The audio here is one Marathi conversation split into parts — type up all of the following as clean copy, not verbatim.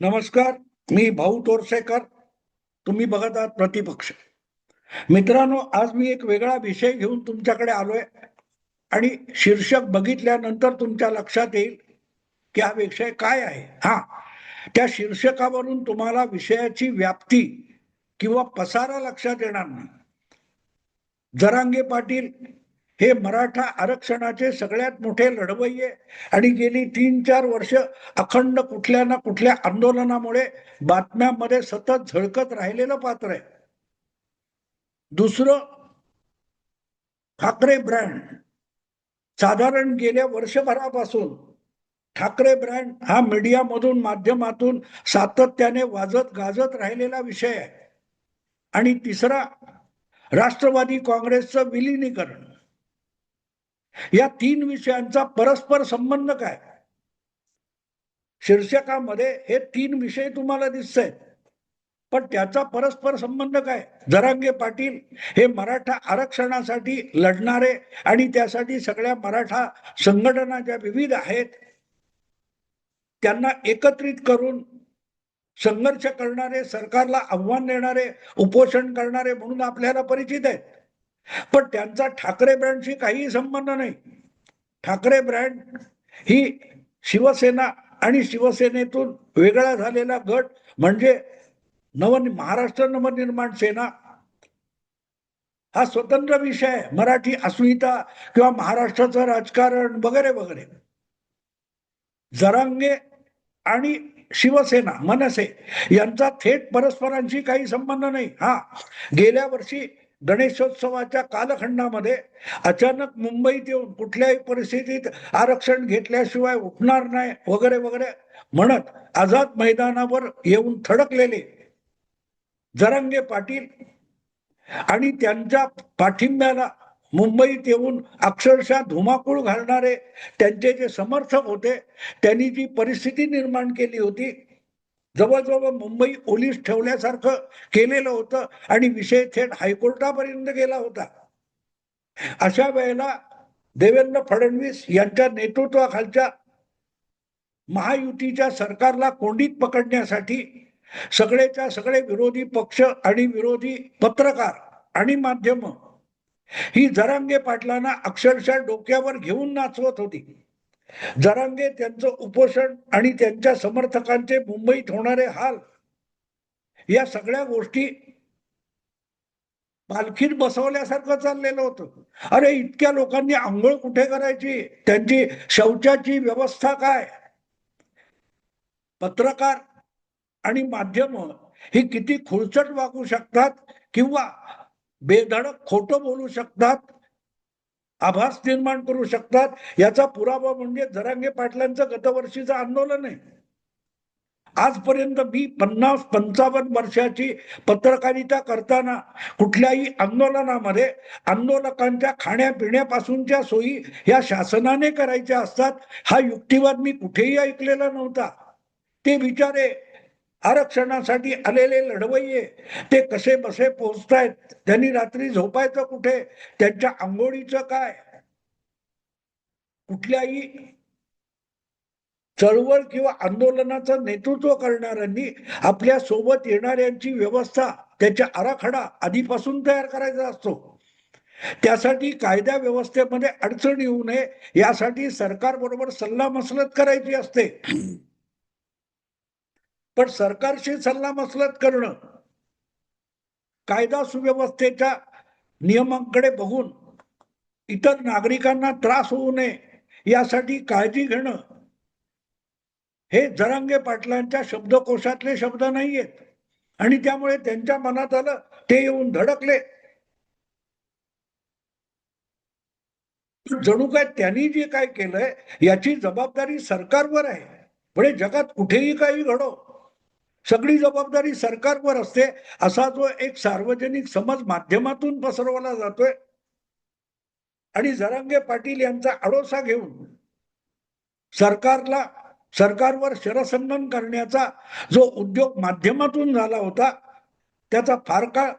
नमस्कार. मी भाऊ तोरसेकर. तुम्ही बघत आहात प्रतिपक्ष. मित्रांनो, आज मी एक वेगळा विषय घेऊन तुमच्याकडे आलोय आणि शीर्षक बघितल्यानंतर तुमच्या लक्षात येईल की हा विषय काय आहे. त्या शीर्षकावरून तुम्हाला विषयाची व्याप्ती किंवा पसारा लक्षात येणार नाही. जरांगे पाटील हे मराठा आरक्षणाचे सगळ्यात मोठे लढवय्ये आणि गेली 3-4 वर्ष अखंड कुठल्या ना कुठल्या आंदोलनामुळे बातम्यांमध्ये सतत झळकत राहिलेलं पात्र आहे. दुसरं, ठाकरे ब्रँड. साधारण गेल्या वर्षभरापासून ठाकरे ब्रँड हा मीडियामधून माध्यमातून सातत्याने वाजत गाजत राहिलेला विषय आहे. आणि तिसरा, राष्ट्रवादी काँग्रेसचं विलिनीकरण. या 3 विषयांचा परस्पर संबंध काय? शीर्षकामध्ये हे 3 विषय तुम्हाला दिसत, पण त्याचा परस्पर संबंध काय? जरांगे पाटील हे मराठा आरक्षणासाठी लढणारे आणि त्यासाठी सगळ्या मराठा संघटना ज्या विविध आहेत त्यांना एकत्रित करून संघर्ष करणारे, सरकारला आव्हान देणारे, उपोषण करणारे म्हणून आपल्याला परिचित आहेत. पण त्यांचा ठाकरे ब्रँडशी काही संबंध नाही. ठाकरे ब्रँड ही शिवसेना आणि शिवसेनेतून वेगळा झालेला गट म्हणजे महाराष्ट्र नवनिर्माण सेना हा स्वतंत्र विषय आहे. मराठी अस्मिता किंवा महाराष्ट्राचं राजकारण वगैरे वगैरे. जरांगे आणि शिवसेना मनसे यांचा थेट परस्परांशी काही संबंध नाही. गेल्या वर्षी गणेशोत्सवाच्या कालखंडामध्ये अचानक मुंबईत येऊन कुठल्याही परिस्थितीत आरक्षण घेतल्याशिवाय उठणार नाही वगैरे वगैरे म्हणत आझाद मैदानावर येऊन थडकलेले जरांगे पाटील आणि त्यांच्या पाठिंब्याला मुंबईत येऊन अक्षरशः धुमाकूळ घालणारे त्यांचे जे समर्थक होते त्यांनी जी परिस्थिती निर्माण केली होती, जवळजवळ मुंबई ओलीस ठेवल्यासारखं केलेलं होतं आणि विषय थेट हायकोर्टापर्यंत गेला होता. अशा वेळेला देवेंद्र फडणवीस यांच्या नेतृत्वाखालच्या महायुतीच्या सरकारला कोंडीत पकडण्यासाठी सगळेच्या सगळे विरोधी पक्ष आणि विरोधी पत्रकार आणि माध्यम ही जरांगे पाटलांना अक्षरशः डोक्यावर घेऊन नाचवत होती. जरांगे त्यांचं उपोषण आणि त्यांच्या समर्थकांचे मुंबईत होणारे हाल या सगळ्या गोष्टी पालखीत बसवल्यासारखं चाललेलं होतं. अरे, इतक्या लोकांनी आंघोळ कुठे करायची, त्यांची शौचाची व्यवस्था काय? पत्रकार आणि माध्यम ही किती खुळचट वागू शकतात किंवा बेधडक खोटं बोलू शकतात, आभास निर्माण करू शकतात, याचा पुरावा म्हणजे जरांगे पाटलांचं गतवर्षीचं आंदोलन आहे. आजपर्यंत मी 50-55 वर्षाची पत्रकारिता करताना कुठल्याही आंदोलनामध्ये आंदोलकांच्या खाण्यापिण्यापासूनच्या सोयी या शासनाने करायच्या असतात हा युक्तिवाद मी कुठेही ऐकलेला नव्हता. ते बिचारे आरक्षणासाठी आलेले लढवय्ये ते कसे बसे पोहोचतायत, त्यांनी रात्री झोपायचं कुठे, त्यांच्या आंघोळीचं काय? कुठल्याही चळवळ किंवा आंदोलनाचं नेतृत्व करणाऱ्यांनी आपल्या सोबत येणाऱ्यांची व्यवस्था, त्याचा आराखडा आधीपासून तयार करायचा असतो. त्यासाठी कायदा व्यवस्थेमध्ये अडचण येऊ नये यासाठी सरकार बरोबर सल्लामसलत करायची असते. पण सरकारशी सल्लामसलत करणं, कायदा सुव्यवस्थेच्या नियमांकडे बघून इतर नागरिकांना त्रास होऊ नये यासाठी काळजी घेणं हे जरांगे पाटलांच्या शब्दकोशातले शब्द नाहीयेत. आणि त्यामुळे त्यांच्या मनात आलं, ते येऊन धडकले. जणू काय त्यांनी जे काय केलंय याची जबाबदारी सरकारवर आहे. म्हणजे जगात कुठेही काही घडो, सगळी जबाबदारी सरकारवर असते असा जो एक सार्वजनिक समज माध्यमातून पसरवला जातोय आणि जरांगे पाटील यांचा आडोसा घेऊन सरकारवर शरसंधान करण्याचा जो उद्योग माध्यमातून झाला होता त्याचा फार काळ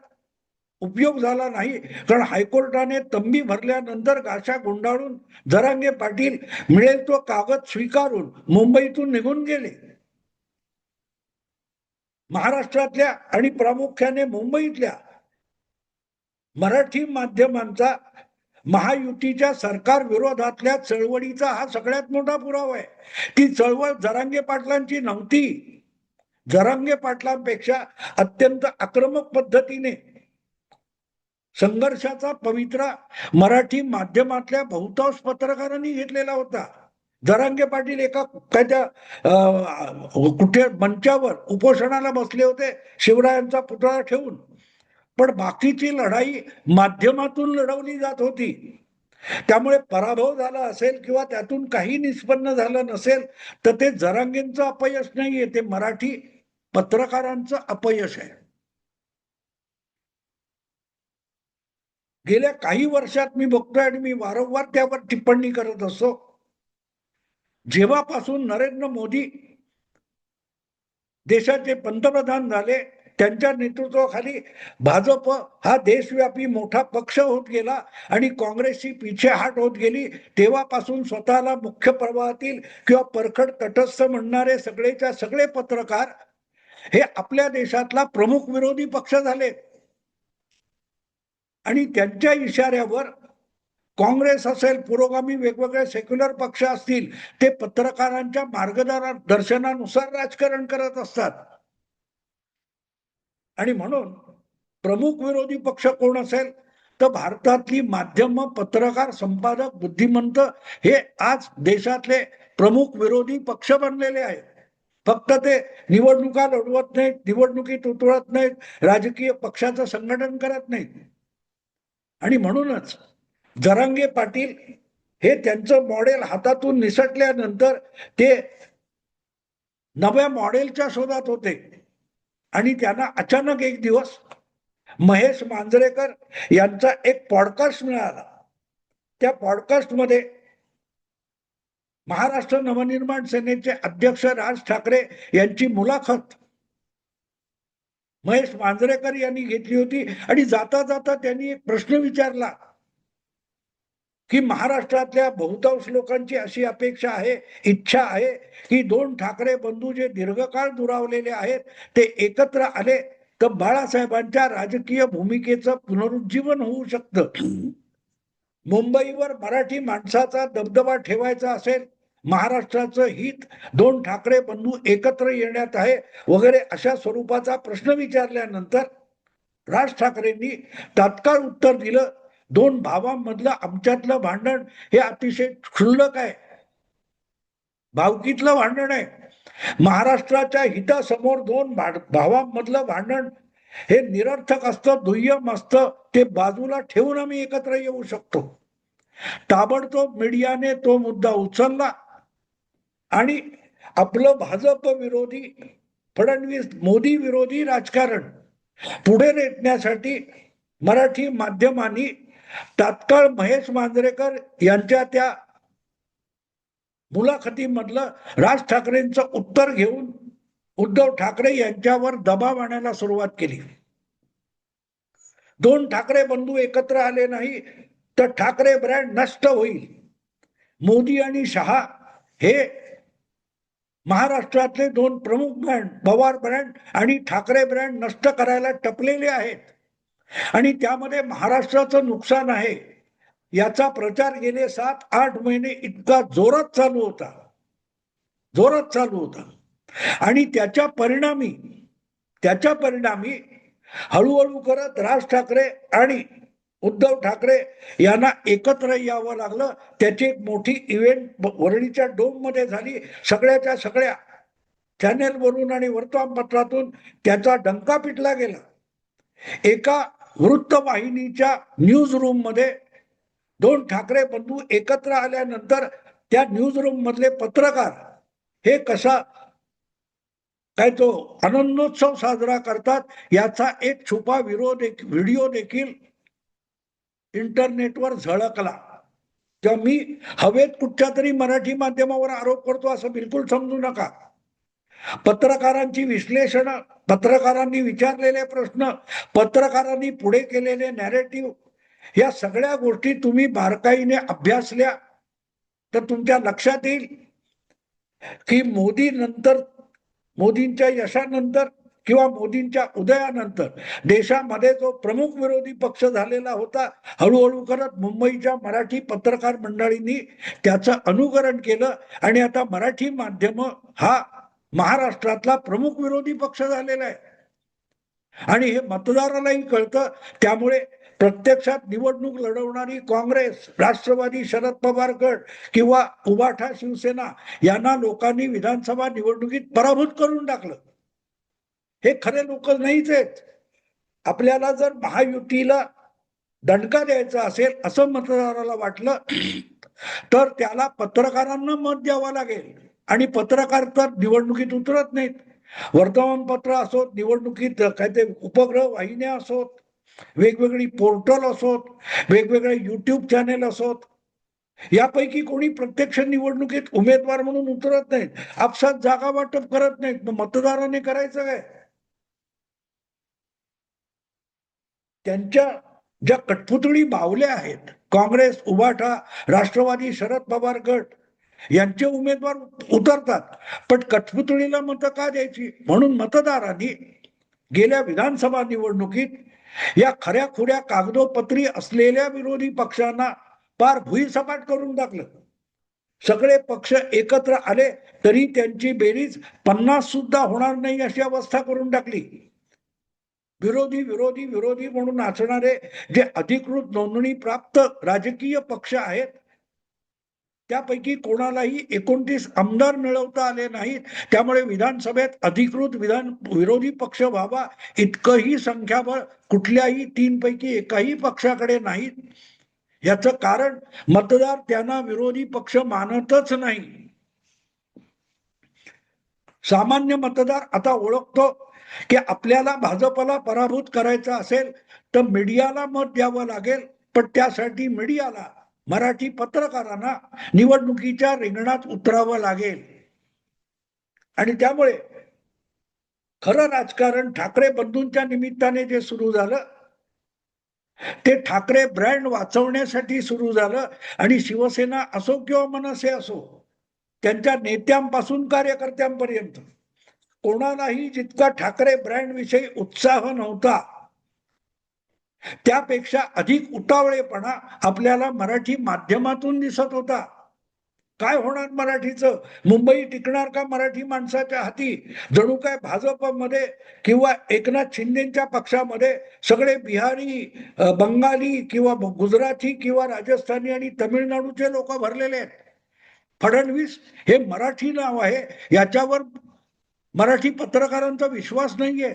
उपयोग झाला नाही. कारण हायकोर्टाने तंबी भरल्यानंतर गाशा गुंडाळून जरांगे पाटील मिळेल तो कागद स्वीकारून मुंबईतून निघून गेले. महाराष्ट्रातल्या आणि प्रामुख्याने मुंबईतल्या मराठी माध्यमांचा महायुतीच्या सरकार विरोधातल्या चळवळीचा हा सगळ्यात मोठा पुरावा आहे. ती चळवळ जरांगे पाटलांची नव्हती. जरांगे पाटलांपेक्षा अत्यंत आक्रमक पद्धतीने संघर्षाचा पवित्रा मराठी माध्यमातल्या बहुतांश पत्रकारांनी घेतलेला होता. जरांगे पाटील एका काय त्या कुठे मंचावर उपोषणाला बसले होते शिवरायांचा पुतळा ठेवून, पण बाकीची लढाई माध्यमातून लढवली जात होती. त्यामुळे पराभव झाला असेल किंवा त्यातून काही निष्पन्न झालं नसेल तर ते जरांगेंचं अपयश नाहीये, ते मराठी पत्रकारांचं अपयश आहे. गेल्या काही वर्षात मी बघतोय आणि मी वारंवार त्यावर टिप्पणी करत असतो, जेव्हापासून नरेंद्र मोदी देशाचे पंतप्रधान झाले त्यांच्या नेतृत्वाखाली भाजप हा देशव्यापी मोठा पक्ष होत गेला आणि काँग्रेसची पिछेहाट होत गेली, तेव्हापासून स्वतःला मुख्य प्रवाहातील किंवा परखड तटस्थ म्हणणारे सगळेच्या सगळे पत्रकार हे आपल्या देशातला प्रमुख विरोधी पक्ष झाले. आणि त्यांच्या इशाऱ्यावर काँग्रेस असेल, पुरोगामी वेगवेगळे सेक्युलर पक्ष असतील, ते पत्रकारांच्या मार्गदर्शनानुसार राजकारण करत असतात. आणि म्हणून प्रमुख विरोधी पक्ष कोण असेल तर भारतातली माध्यम, पत्रकार, संपादक, बुद्धिमंत हे आज देशातले प्रमुख विरोधी पक्ष बनलेले आहेत. फक्त ते निवडणुका लढवत नाहीत, निवडणुकीत उतरत नाहीत, राजकीय पक्षाचं संघटन करत नाहीत. आणि म्हणूनच जरांगे पाटील हे त्यांचं मॉडेल हातातून निसटल्यानंतर ते नव्या मॉडेलच्या शोधात होते आणि त्यांना अचानक एक दिवस महेश मांजरेकर यांचा एक पॉडकास्ट मिळाला. त्या पॉडकास्टमध्ये महाराष्ट्र नवनिर्माण सेनेचे अध्यक्ष राज ठाकरे यांची मुलाखत महेश मांजरेकर यांनी घेतली होती आणि जाता जाता त्यांनी एक प्रश्न विचारला की महाराष्ट्रातल्या बहुतांश लोकांची अशी अपेक्षा आहे, इच्छा आहे की दोन ठाकरे बंधू जे दीर्घकाळ दुरावलेले आहेत ते एकत्र आले तर बाळासाहेबांच्या राजकीय भूमिकेचं पुनरुज्जीवन होऊ शकतं. मुंबईवर मराठी माणसाचा दबदबा ठेवायचा असेल, महाराष्ट्राचं हित दोन ठाकरे बंधू एकत्र येण्यात आहे वगैरे अशा स्वरूपाचा प्रश्न विचारल्यानंतर राज ठाकरेंनी तात्काळ उत्तर दिलं, दोन भावांमधलं आमच्यातलं भांडण हे अतिशय क्षुल्लक आहे, भावकीतलं भांडण आहे. महाराष्ट्राच्या हितासमोर दोन भावांमधलं भांडण हे निरर्थक असतं, दुय्यम असतं, ते बाजूला ठेवून आम्ही एकत्र येऊ शकतो. ताबडतोब मीडियाने तो मुद्दा उचलला आणि आपलं भाजप विरोधी, फडणवीस मोदी विरोधी राजकारण पुढे रेटण्यासाठी मराठी माध्यमांनी तात्काळ महेश मांजरेकर यांच्या त्या मुलाखतीमधलं राज ठाकरेंचं उत्तर घेऊन उद्धव ठाकरे यांच्यावर दबाव आणायला सुरुवात केली. दोन ठाकरे बंधू एकत्र आले नाही तर ठाकरे ब्रँड नष्ट होईल. मोदी आणि शहा हे महाराष्ट्रातले दोन प्रमुख ब्रँड, पवार ब्रँड आणि ठाकरे ब्रँड नष्ट करायला टपलेले आहेत आणि त्यामध्ये महाराष्ट्राचं नुकसान आहे याचा प्रचार गेले 7-8 महिने इतका जोरात चालू होता आणि त्याच्या परिणामी हळूहळू करत राज ठाकरे आणि उद्धव ठाकरे यांना एकत्र यावं लागलं. त्याची एक मोठी इव्हेंट वरळीच्या डोम मध्ये झाली. सगळ्याच्या सगळ्या चॅनेलवरून आणि वर्तमानपत्रातून त्याचा डंका पिटला गेला. एका वृत्तवाहिनीच्या न्यूज रूम मध्ये दोन ठाकरे बंधू एकत्र आल्यानंतर त्या न्यूज रूम मधले पत्रकार हे कसा काय तो आनंदोत्सव साजरा करतात याचा एक छुपा व्हिडिओ देखील इंटरनेटवर झळकला. तेव्हा मी हवेत कुठच्या तरी मराठी माध्यमावर आरोप करतो असं बिलकुल समजू नका. पत्रकारांची विश्लेषण, पत्रकारांनी विचारलेले प्रश्न, पत्रकारांनी पुढे केलेले नॅरेटिव्ह, या सगळ्या गोष्टी तुम्ही बारकाईने अभ्यासल्या तर तुमच्या लक्षात येईल की मोदींच्या यशानंतर किंवा मोदींच्या उदयानंतर देशामध्ये जो प्रमुख विरोधी पक्ष झालेला होता, हळूहळू करत मुंबईच्या मराठी पत्रकार मंडळींनी त्याचं अनुकरण केलं आणि आता मराठी माध्यम हा महाराष्ट्रातला प्रमुख विरोधी पक्ष झालेला आहे. आणि हे मतदारालाही कळतं. त्यामुळे प्रत्यक्षात निवडणूक लढवणारी काँग्रेस, राष्ट्रवादी, शरद पवार गट किंवा उभाठा शिवसेना यांना लोकांनी विधानसभा निवडणुकीत पराभूत करून टाकलं. हे खरे लोक नाहीच आहेत. आपल्याला जर महायुतीला दणका द्यायचा असेल असं मतदाराला वाटलं तर त्याला पत्रकारांना मत द्यावं लागेल. आणि पत्रकार तर निवडणुकीत उतरत नाहीत. वर्तमानपत्र असोत, निवडणुकीत काय ते उपग्रह वाहिन्या असोत, वेगवेगळी पोर्टल असोत, वेगवेगळे युट्यूब चॅनेल असोत, यापैकी कोणी प्रत्यक्ष निवडणुकीत उमेदवार म्हणून उतरत नाहीत. आपसात जागा वाटप करत नाहीत. मग मतदाराने करायचं काय? त्यांच्या ज्या कठपुतळी बावल्या आहेत, काँग्रेस, उभाठा, राष्ट्रवादी, शरद पवार गट यांचे उमेदवार उतरतात, पण कठपुतळीला मतं का द्यायची? म्हणून मतदारांनी गेल्या विधानसभा निवडणुकीत या खऱ्या खुऱ्या कागदोपत्री असलेल्या विरोधी पक्षांना पार भुईसपाट करून टाकलं. सगळे पक्ष एकत्र आले तरी त्यांची बेरीज 50 सुद्धा होणार नाही अशी अवस्था करून टाकली. विरोधी विरोधी विरोधी म्हणून नाचणारे जे अधिकृत नोंदणी प्राप्त राजकीय पक्ष आहेत त्यापैकी कोणालाही 29 आमदार मिळवता आले नाहीत. त्यामुळे विधानसभेत अधिकृत विरोधी पक्ष व्हावा इतकंही संख्याबळ कुठल्याही 3 पैकी एकाही पक्षाकडे नाहीत. याचं कारण मतदार त्यांना विरोधी पक्ष मानतच नाही. सामान्य मतदार आता ओळखतो की आपल्याला भाजपला पराभूत करायचं असेल तर मीडियाला मत द्यावं लागेल, पण त्यासाठी मीडियाला, मराठी पत्रकारांना निवडणुकीच्या रिंगणात उतरावं लागेल. आणि त्यामुळे खरं राजकारण ठाकरे बंधूंच्या निमित्ताने जे सुरू झालं ते ठाकरे ब्रँड वाचवण्यासाठी सुरू झालं. आणि शिवसेना असो किंवा मनसे असो, त्यांच्या नेत्यांपासून कार्यकर्त्यांपर्यंत कोणालाही जितका ठाकरे ब्रँड विषयी उत्साह नव्हता त्यापेक्षा अधिक उतावळेपणा आपल्याला मराठी माध्यमातून दिसत होता. काय होणार मराठीचं? मुंबई टिकणार का मराठी माणसाच्या हाती? जणू काय भाजपमध्ये किंवा एकनाथ शिंदेच्या पक्षामध्ये सगळे बिहारी, बंगाली किंवा गुजराती किंवा राजस्थानी आणि तमिळनाडूचे लोक भरलेले आहेत. फडणवीस हे मराठी नाव आहे याच्यावर मराठी पत्रकारांचा विश्वास नाहीये.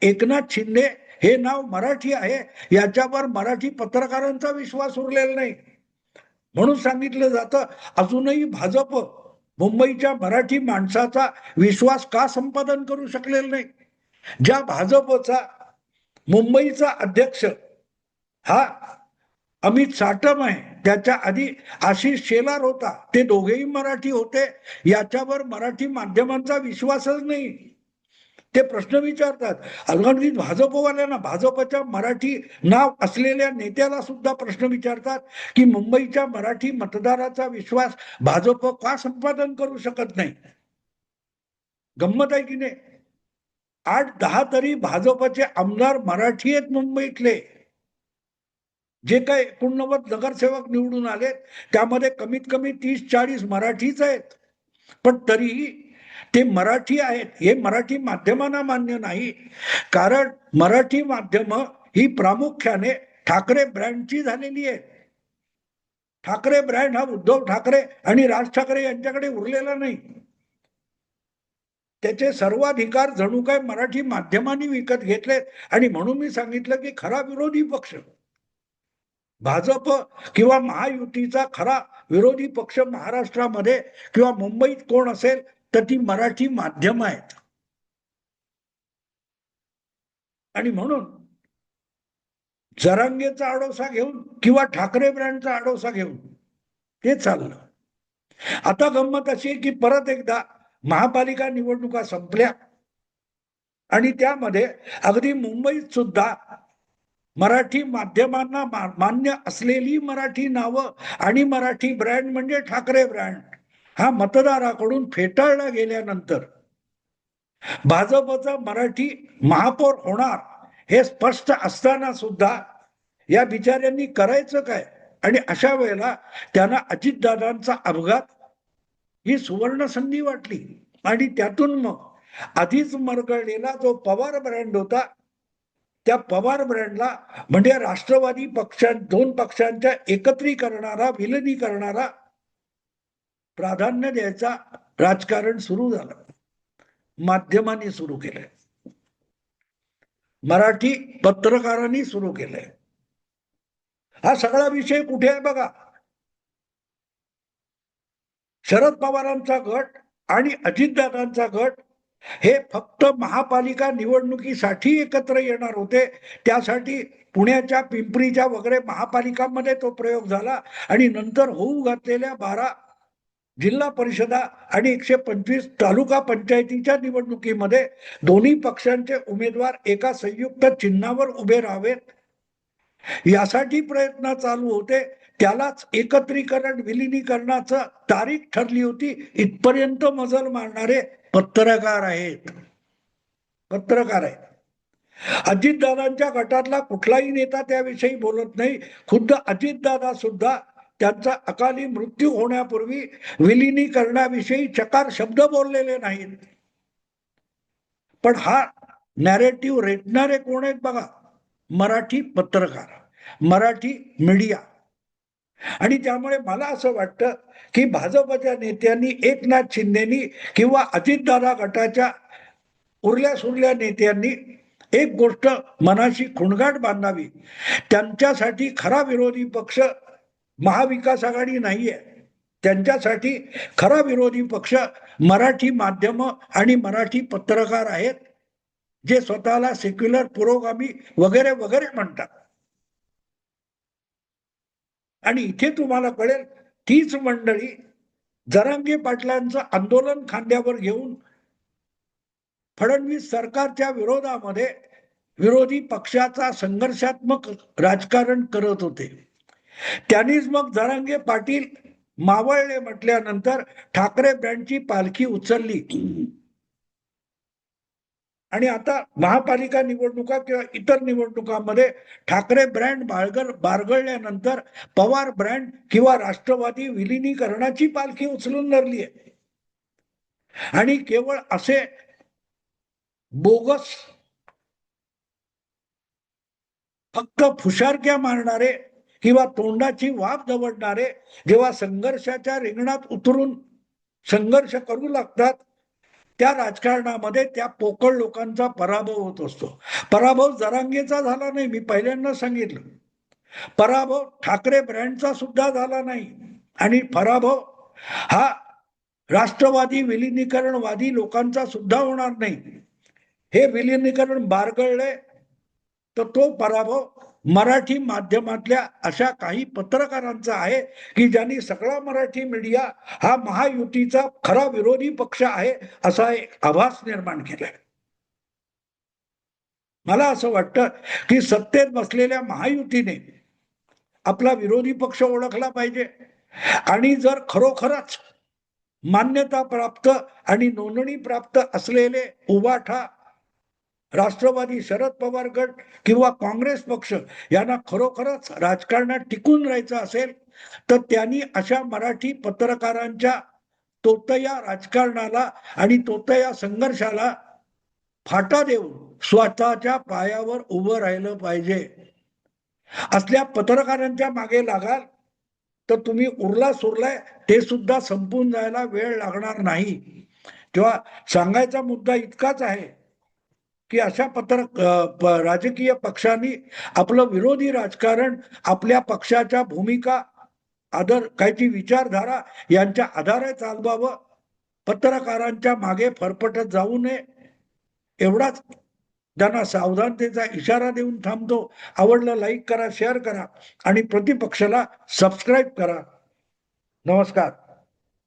एकनाथ शिंदे हे नाव मराठी आहे याच्यावर मराठी पत्रकारांचा विश्वास उरलेला नाही. म्हणून सांगितलं जातं अजूनही भाजप मुंबईच्या मराठी माणसाचा विश्वास का संपादन करू शकलेला नाही. ज्या भाजपचा मुंबईचा अध्यक्ष हा अमित साटम आहे, त्याच्या आधी आशिष शेलार होता, ते दोघेही मराठी होते. याच्यावर मराठी माध्यमांचा विश्वासच नाही. ते प्रश्न विचारतात. अगदी भाजपवाल्यांना, भाजपच्या मराठी नाव असलेल्या नेत्याला सुद्धा प्रश्न विचारतात की मुंबईच्या मराठी मतदाराचा विश्वास भाजप का संपादन करू शकत नाही. गंमत आहे की नाही? 8-10 तरी भाजपचे आमदार मराठी आहेत मुंबईतले. जे काही 89 नगरसेवक निवडून आले त्यामध्ये कमीत कमी 30-40 मराठीच आहेत. पण तरीही ते मराठी आहेत हे मराठी माध्यमांना मान्य नाही. कारण मराठी माध्यम ही प्रामुख्याने ठाकरे ब्रँडची झालेली आहे. ठाकरे ब्रँड हा उद्धव ठाकरे आणि राज ठाकरे यांच्याकडे उरलेला नाही. त्याचे सर्वाधिकार जणू काय मराठी माध्यमांनी विकत घेतले. आणि म्हणून मी सांगितलं की खरा विरोधी पक्ष भाजप किंवा महायुतीचा खरा विरोधी पक्ष महाराष्ट्रामध्ये किंवा मुंबईत कोण असेल तर ती मराठी माध्यम आहेत. आणि म्हणून जरांगेचा आडोसा घेऊन किंवा ठाकरे ब्रँडचा आडोसा घेऊन ते चाललं. आता गंमत अशी की परत एकदा महापालिका निवडणुका संपल्या आणि त्यामध्ये अगदी मुंबईत सुद्धा मराठी माध्यमांना मान्य असलेली मराठी नावं आणि मराठी ब्रँड म्हणजे ठाकरे ब्रँड हा मतदाराकडून फेटाळला गेल्यानंतर भाजपचा मराठी महापौर होणार हे स्पष्ट असताना सुद्धा या बिचाऱ्यांनी करायचं काय? आणि अशा वेळेला त्यांना अजितदादांचा अपघात ही सुवर्ण संधी वाटली आणि त्यातून मग आधीच मरगळलेला जो पवार ब्रँड होता त्या पवार ब्रँडला म्हणजे राष्ट्रवादी दोन पक्षांच्या एकत्रीकरणाला विलिनीकरणाला प्राधान्य द्यायचा राजकारण सुरू झालं. माध्यमांनी सुरू केलंय, मराठी पत्रकारांनी सुरू केलंय. हा सगळा विषय कुठे आहे बघा. शरद पवारांचा गट आणि अजितदादांचा गट हे फक्त महापालिका निवडणुकीसाठी एकत्र येणार होते. त्यासाठी पुण्याच्या पिंपरीच्या वगैरे महापालिकांमध्ये तो प्रयोग झाला आणि नंतर होऊ घातलेल्या 12 जिल्हा परिषदा आणि 125 तालुका पंचायतीच्या निवडणुकीमध्ये दोन्ही पक्षांचे उमेदवार एका संयुक्त चिन्हावर उभे राहावेत यासाठी प्रयत्न चालू होते. त्यालाच एकत्रीकरण विलिनीकरणाचं तारीख ठरली होती. इथपर्यंत मजल मारणारे पत्रकार आहेत. अजितदादांच्या गटातला कुठलाही नेता त्याविषयी बोलत नाही. खुद्द अजितदादा सुद्धा त्यांचा अकाली मृत्यू होण्यापूर्वी विलिनीकरणाविषयी चकार शब्द बोललेले नाहीत. पण हा नॅरेटिव्ह रेटणारे कोण आहेत बघा? मराठी पत्रकार, मराठी मीडिया. आणि त्यामुळे मला असं वाटतं की भाजपच्या नेत्यांनी, एकनाथ शिंदेनी किंवा अजितदादा गटाच्या उरल्या सुरल्या नेत्यांनी एक गोष्ट मनाशी खुणगाट बांधावी. त्यांच्यासाठी खरा विरोधी पक्ष महाविकास आघाडी नाहीये. त्यांच्यासाठी खरा विरोधी पक्ष मराठी माध्यम आणि मराठी पत्रकार आहेत, जे स्वतःला सेक्युलर पुरोगामी वगैरे वगैरे म्हणतात. आणि इथे तुम्हाला कळेल, तीच मंडळी जरांगे पाटलांचं आंदोलन खांद्यावर घेऊन फडणवीस सरकारच्या विरोधामध्ये विरोधी पक्षाचा संघर्षात्मक राजकारण करत होते. त्यांनीच मग जरांगे पाटील मावळले म्हटल्यानंतर ठाकरे ब्रँडची पालखी उचलली आणि आता महापालिका निवडणुका किंवा इतर निवडणुकांमध्ये ठाकरे ब्रँड बारगळल्यानंतर पवार ब्रँड किंवा राष्ट्रवादी विलिनीकरणाची पालखी उचलून धरली आहे. आणि केवळ असे बोगस फक्त फुशारक्या मारणारे किंवा तोंडाची वाफ दवडणारे जेव्हा संघर्षाच्या रिंगणात उतरून संघर्ष करू लागतात, त्या राजकारणामध्ये त्या पोकळ लोकांचा पराभव होत असतो. पराभव जरांगेचा झाला नाही, मी पहिल्यांदा सांगितलं. पराभव ठाकरे ब्रँडचा सुद्धा झाला नाही. आणि पराभव हा राष्ट्रवादी विलिनीकरणवादी लोकांचा सुद्धा होणार नाही. हे विलिनीकरण बारगळले तर तो पराभव मराठी माध्यमातल्या अशा काही पत्रकारांचा आहे की ज्यांनी सगळा मराठी मीडिया हा महायुतीचा खरा विरोधी पक्ष आहे असा एक आभास निर्माण केलाय. मला असं वाटतं की सत्तेत बसलेल्या महायुतीने आपला विरोधी पक्ष ओळखला पाहिजे आणि जर खरोखरच मान्यता प्राप्त आणि नोंदणी प्राप्त असलेले उबाठा राष्ट्रवादी, शरद पवार गट किंवा काँग्रेस पक्ष यांना खरोखरच राजकारणात टिकून राहायचं असेल तर त्यांनी अशा मराठी पत्रकारांच्या तोतया राजकारणाला आणि तोतया संघर्षाला फाटा देऊन स्वतःच्या पायावर उभं राहिलं पाहिजे. असल्या पत्रकारांच्या मागे लागाल तर तुम्ही उरला सुरलाय ते सुद्धा संपून जायला वेळ लागणार नाही. तेव्हा सांगायचा मुद्दा इतकाच आहे की अशा राजकीय पक्षांनी आपलं विरोधी राजकारण आपल्या पक्षाच्या भूमिका कायची विचारधारा यांच्या आधारे चालवावं. पत्रकारांच्या मागे फरफटत जाऊ नये एवढाच त्यांना सावधानतेचा इशारा देऊन थांबतो. आवडलं लाईक करा, शेअर करा आणि प्रतिपक्षाला सबस्क्राईब करा. नमस्कार.